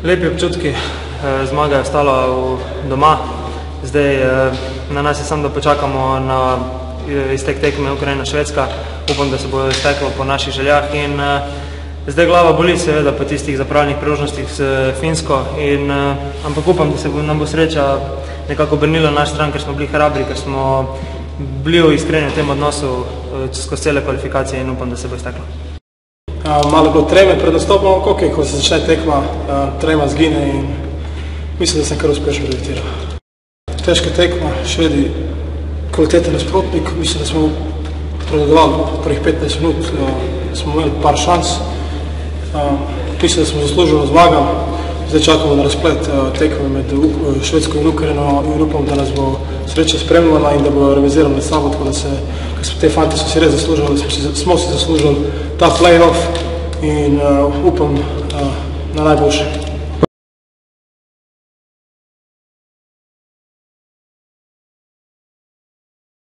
Lepi občutki, zmaga je ostala doma. Zdaj na nas je samo, da počakamo na iztek tekme Ukrajina-Švedska. Upam, da se bo izteklo po naših željah in zdaj glava boli seveda po tistih zapravljenih priložnostih s Finsko, ampak upam, da se nam bo sreča nekako obrnila na naš stran, ker smo bili hrabri, ker smo bili iskreni v tem odnosu skozi cele kvalifikacije in upam, da se bo izteklo. Malo bilo treme pred nastopom, ko se začne tekma, trema zgine in mislim, da sem kar uspešno debitiral. Težka tekma, Švedi kvaliteten nasprotnik, mislim, da smo predodovali prvih 15 minut, smo imeli par šans, mislim, da smo zaslužili zmago. Zdaj čakamo na razplet tekme med Švedsko in Ukrajino in upam, da nas bo sreča spremljala in da bo realizirala samo, tako da te fanti so si res zaslužili, smo si zaslužili ta play-off in upam na najboljše.